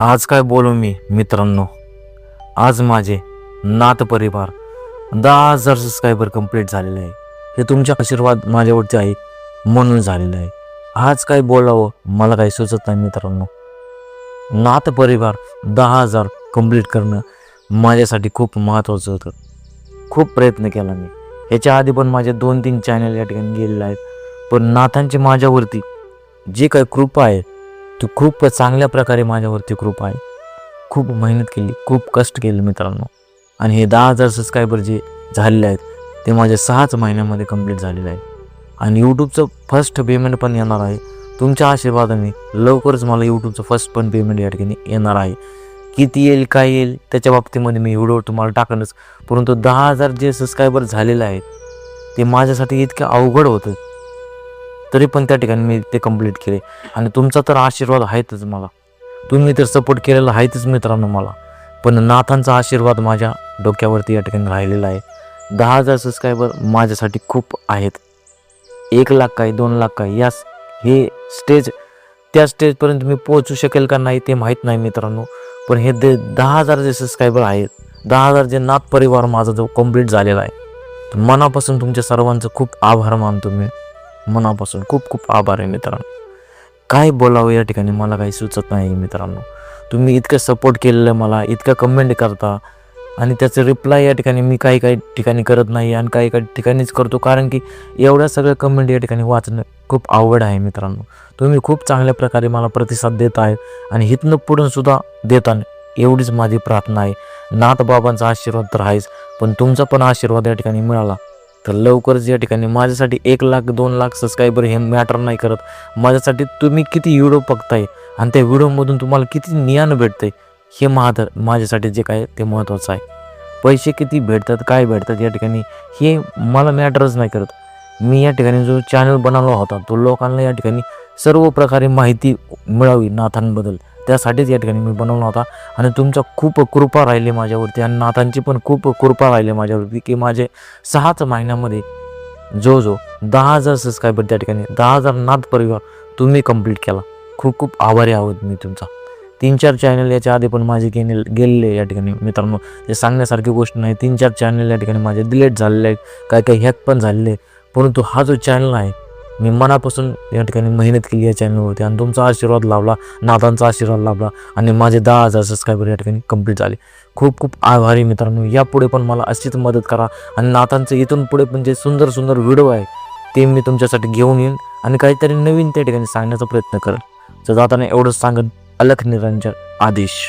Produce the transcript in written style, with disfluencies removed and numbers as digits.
आज काय बोलू मी मित्रांनो. आज माझे नात परिवार 10,000 सबस्क्रायबर कंप्लीट झालेले आहे. हे तुमच्या आशीर्वाद माझ्यावरती आहे म्हणून झालेलं आहे. आज काय बोलावं मला काही सुचत नाही मित्रांनो. नात परिवार 10,000 कंप्लीट करणं माझ्यासाठी खूप महत्त्वाचं होतं. खूप प्रयत्न केला मी. ह्याच्या आधी पण माझे 2-3 चॅनल या ठिकाणी गेलेले आहेत. पण नाथांची माझ्यावरती जी काही कृपा आहे ती खूप चांगल्या प्रकारे माझ्यावरती कृपा आहे. खूप मेहनत केली, खूप कष्ट केले मित्रांनो. आणि हे 10,000 सबस्क्रायबर जे झालेले आहेत ते माझ्या 6च महिन्यामध्ये कंप्लीट झालेलं आहे. आणि यूट्यूबचं फर्स्ट पेमेंट पण येणार आहे. तुमच्या आशीर्वादाने लवकरच मला यूट्यूबचं फर्स्ट पण पेमेंट या ठिकाणी येणार आहे. किती येईल काय येईल त्याच्या बाबतीमध्ये मी व्हिडिओ तुम्हाला टाकणच. परंतु 10,000 जे सबस्क्रायबर झालेले आहेत ते माझ्यासाठी इतकं अवघड होतं, तरी पण त्या ठिकाणी मी ते कंप्लीट केले. आणि तुमचा तर आशीर्वाद आहेतच मला. तुम्ही तर सपोर्ट केलेला आहेतच मित्रांनो मला. पण नाथांचा आशीर्वाद माझ्या डोक्यावरती या ठिकाणी राहिलेला आहे. 10,000 सबस्क्रायबर माझ्यासाठी खूप आहेत. 1 लाख काय 2 लाख काय यास हे स्टेज त्या स्टेजपर्यंत मी पोहोचू शकेल का नाही ते माहीत नाही मित्रांनो. पण हे 10,000 जे सबस्क्रायबर आहेत, 10,000 जे नाथ परिवार माझा जो कंप्लीट झालेला आहे, तर मनापासून तुमच्या सर्वांचं खूप आभार मानतो मी. मनापासून खूप खूप आभार आहे मित्रांनो. काय बोलावं या ठिकाणी मला काही सुचत नाही मित्रांनो. तुम्ही इतकं सपोर्ट केलेलं मला, इतकं कमेंट करता आणि त्याचं रिप्लाय या ठिकाणी मी काही ठिकाणी करत नाही आणि काही ठिकाणीच करतो, कारण की एवढ्या सगळ्या कमेंट या ठिकाणी वाचणं खूप अवघड आहे मित्रांनो. तुम्ही खूप चांगल्या प्रकारे मला प्रतिसाद देत आहेत आणि इथनं पुढून सुद्धा देताना एवढीच माझी प्रार्थना आहे. नाथ बाबांचा आशीर्वाद तर आहेच, पण तुमचा पण आशीर्वाद या ठिकाणी मिळाला तर लवकरच या ठिकाणी माझ्यासाठी 1 लाख 2 लाख सबस्क्रायबर हे मॅटर नाही करत. माझ्यासाठी तुम्ही किती व्हिडिओ बघताय आणि त्या व्हिडिओमधून तुम्हाला किती ज्ञान भेटतंय हे माझ्यासाठी जे काय ते महत्त्वाचं आहे. पैसे किती भेटतात काय भेटतात या ठिकाणी हे मला मॅटरच नाही करत. मी या ठिकाणी जो चॅनल बनवला होता तो लोकांना या ठिकाणी सर्व प्रकारे माहिती मिळावी नाथांबद्दल, त्यासाठीच या ठिकाणी मी बनवला होता. आणि तुमचा खूप कृपा राहिली माझ्यावरती आणि नाथांची पण खूप कृपा राहिली माझ्यावरती की माझे 6च महिन्यामध्ये जो 10,000 सबस्क्रायबर त्या ठिकाणी 10,000 नाथ परिवार तुम्ही कंप्लीट केला. खूप खूप आभारी आहोत मी तुमचा. 3-4 चॅनल याच्या आधी पण माझे गेलेले या ठिकाणी मित्रांनो. ते सांगण्यासारखी गोष्ट नाही. 3-4 चॅनल या ठिकाणी माझे डिलीट झालेले आहेत, काही हॅक पण झालेले. परंतु हा जो चॅनल आहे मी मनापासून या ठिकाणी मेहनत केली या चॅनलवरती आणि तुमचा आशीर्वाद लाभला, नाथांचा आशीर्वाद लाभला आणि माझे 10,000 सबस्क्रायबर या ठिकाणी कंप्लीट झाले. खूप खूप आभारी मित्रांनो. यापुढे पण मला अशीच मदत करा आणि नाथांचं इथून पुढे पण जे सुंदर सुंदर व्हिडिओ आहे ते मी तुमच्यासाठी घेऊन येईन आणि काहीतरी नवीन त्या ठिकाणी सांगण्याचा प्रयत्न करेन. तर जाताना एवढंच सांगत अलख निरंजन आदेश.